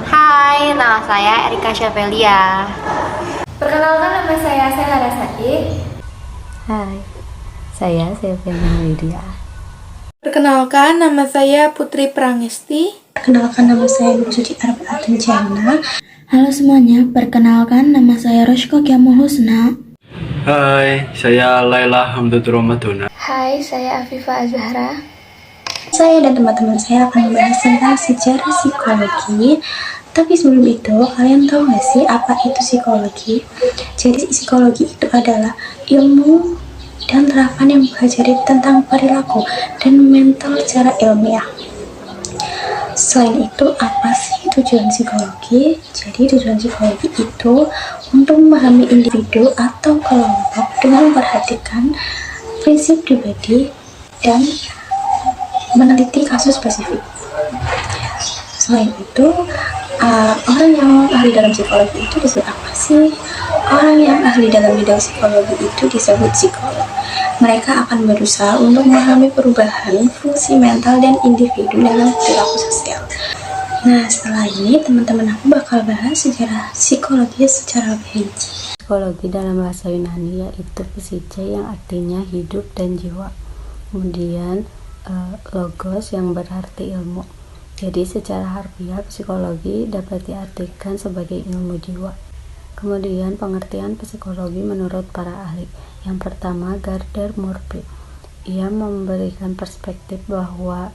Hai, nama saya Erika Syafelia. Perkenalkan, nama saya Sela Rasati. Hai, saya Sevena Lydia. Perkenalkan, nama saya Putri Prangesti. Perkenalkan, nama saya Nurjudi Arbaatun Jana. Halo semuanya, perkenalkan nama saya Roshko Kiamul Husna. Hai, saya Laila Hamdatul Ramadona. Hai, saya Afifah Azhara. Saya dan teman-teman saya akan membahas tentang sejarah psikologi. Tapi sebelum itu, kalian tahu nggak sih apa itu psikologi? Jadi psikologi itu adalah ilmu dan terapan yang mempelajari tentang perilaku dan mental secara ilmiah. Selain itu, apa sih tujuan psikologi? Jadi tujuan psikologi itu untuk memahami individu atau kelompok dengan memperhatikan prinsip pribadi dan meneliti kasus spesifik. Selain itu, orang yang ahli dalam psikologi itu disebut apa sih? Orang yang ahli dalam bidang psikologi itu disebut psikolog. Mereka akan berusaha untuk memahami perubahan fungsi mental dan individu dalam perilaku sosial. Nah, setelah ini teman-teman aku bakal bahas sejarah psikologi secara lebih rinci. Psikologi dalam bahasa Yunani yaitu psiche yang artinya hidup dan jiwa. Kemudian logos yang berarti ilmu. Jadi secara harfiah psikologi dapat diartikan sebagai ilmu jiwa. Kemudian pengertian psikologi menurut para ahli. Yang pertama, Gardner Murphy. Ia memberikan perspektif bahwa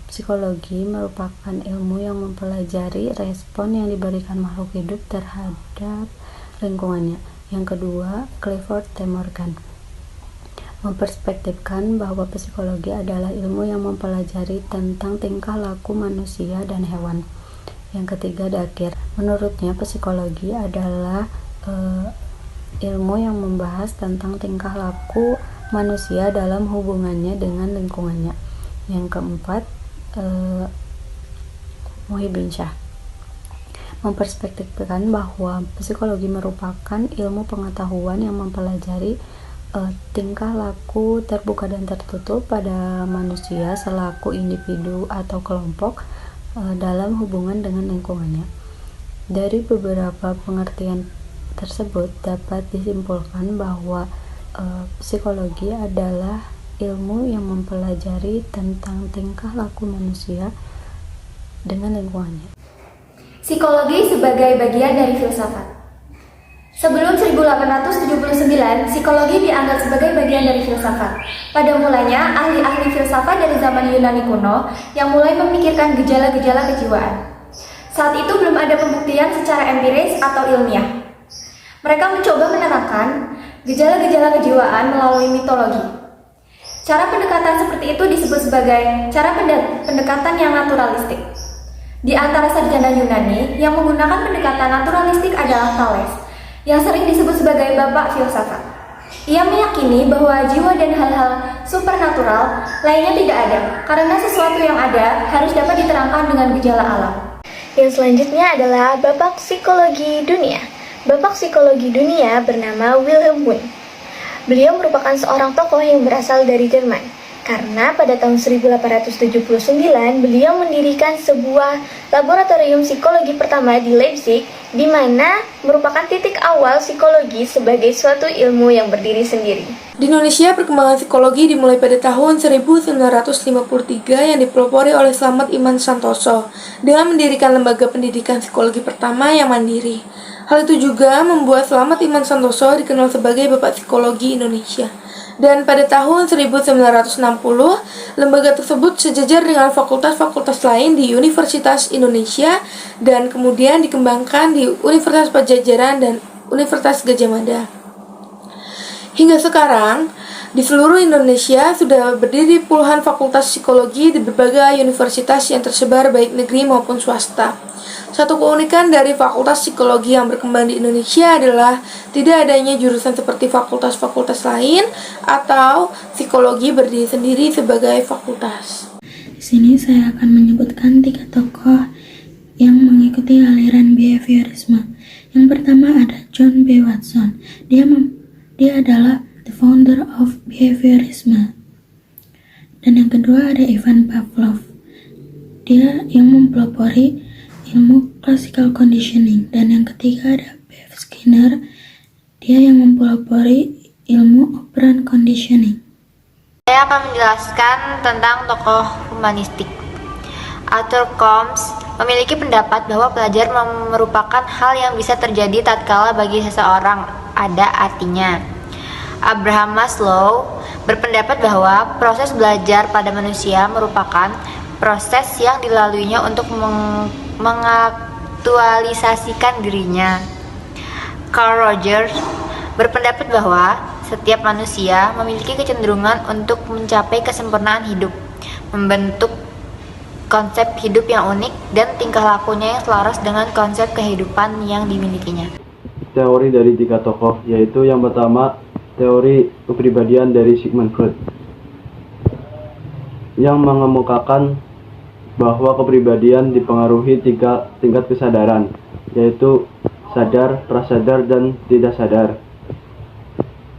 psikologi merupakan ilmu yang mempelajari respon yang diberikan makhluk hidup terhadap lingkungannya. Yang kedua, Clifford T. Morgan memperspektifkan bahwa psikologi adalah ilmu yang mempelajari tentang tingkah laku manusia dan hewan. Yang ketiga, Dakir. Menurutnya psikologi adalah ilmu yang membahas tentang tingkah laku manusia dalam hubungannya dengan lingkungannya. Yang keempat, Muhyiddin Shah memperspektifkan bahwa psikologi merupakan ilmu pengetahuan yang mempelajari tingkah laku terbuka dan tertutup pada manusia selaku individu atau kelompok dalam hubungan dengan lingkungannya. Dari beberapa pengertian tersebut dapat disimpulkan bahwa psikologi adalah ilmu yang mempelajari tentang tingkah laku manusia dengan lingkungannya. Psikologi sebagai bagian dari filsafat. Sebelum 1879, psikologi dianggap sebagai bagian dari filsafat. Pada mulanya, ahli-ahli filsafat dari zaman Yunani kuno yang mulai memikirkan gejala-gejala kejiwaan. Saat itu belum ada pembuktian secara empiris atau ilmiah. Mereka mencoba menerangkan gejala-gejala kejiwaan melalui mitologi. Cara pendekatan seperti itu disebut sebagai cara pendekatan yang naturalistik. Di antara sarjana Yunani yang menggunakan pendekatan naturalistik adalah Thales, yang sering disebut sebagai bapak filsafat. Ia meyakini bahwa jiwa dan hal-hal supernatural lainnya tidak ada, karena sesuatu yang ada harus dapat diterangkan dengan gejala alam. Yang selanjutnya adalah bapak psikologi dunia. Bapak psikologi dunia bernama Wilhelm Wundt. Beliau merupakan seorang tokoh yang berasal dari Jerman. Karena pada tahun 1879 beliau mendirikan sebuah laboratorium psikologi pertama di Leipzig, di mana merupakan titik awal psikologi sebagai suatu ilmu yang berdiri sendiri. Di Indonesia, perkembangan psikologi dimulai pada tahun 1953 yang dipelopori oleh Slamet Iman Santoso dengan mendirikan lembaga pendidikan psikologi pertama yang mandiri. Hal itu juga membuat Slamet Iman Santoso dikenal sebagai Bapak Psikologi Indonesia. Dan pada tahun 1960, lembaga tersebut sejajar dengan fakultas-fakultas lain di Universitas Indonesia dan kemudian dikembangkan di Universitas Padjadjaran dan Universitas Gadjah Mada. Hingga sekarang, di seluruh Indonesia sudah berdiri puluhan fakultas psikologi di berbagai universitas yang tersebar baik negeri maupun swasta. Satu keunikan dari fakultas psikologi yang berkembang di Indonesia adalah tidak adanya jurusan seperti fakultas-fakultas lain atau psikologi berdiri sendiri sebagai fakultas. Di sini saya akan menyebutkan 3 tokoh yang mengikuti aliran behaviorisme. Yang pertama ada John B. Watson. Dia adalah the founder of behaviorism. Dan yang kedua ada Ivan Pavlov. dia yang mempelopori ilmu classical conditioning. Dan yang ketiga ada B.F. Skinner, dia yang mempelopori ilmu operant conditioning. Saya akan menjelaskan tentang tokoh humanistik. Arthur Combs memiliki pendapat bahwa pelajar merupakan hal yang bisa terjadi tatkala bagi seseorang ada artinya. Abraham Maslow berpendapat bahwa proses belajar pada manusia merupakan proses yang dilaluinya untuk mengaktualisasikan dirinya. Carl Rogers berpendapat bahwa setiap manusia memiliki kecenderungan untuk mencapai kesempurnaan hidup, membentuk konsep hidup yang unik dan tingkah lakunya yang selaras dengan konsep kehidupan yang dimilikinya. Teori dari 3 tokoh, yaitu yang pertama teori kepribadian dari Sigmund Freud, yang mengemukakan bahwa kepribadian dipengaruhi 3 tingkat kesadaran, yaitu sadar, prasadar, dan tidak sadar.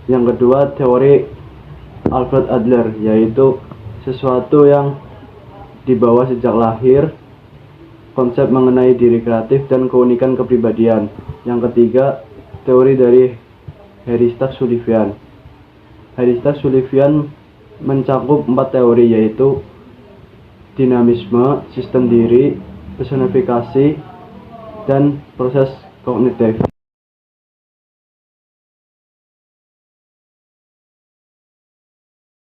Yang kedua teori Alfred Adler, yaitu sesuatu yang dibawa sejak lahir, konsep mengenai diri kreatif dan keunikan kepribadian. Yang ketiga, teori dari Harry Stack-Sullivan. Harry Stack-Sullivan mencakup 4 teori, yaitu dinamisme, sistem diri, personifikasi, dan proses kognitif.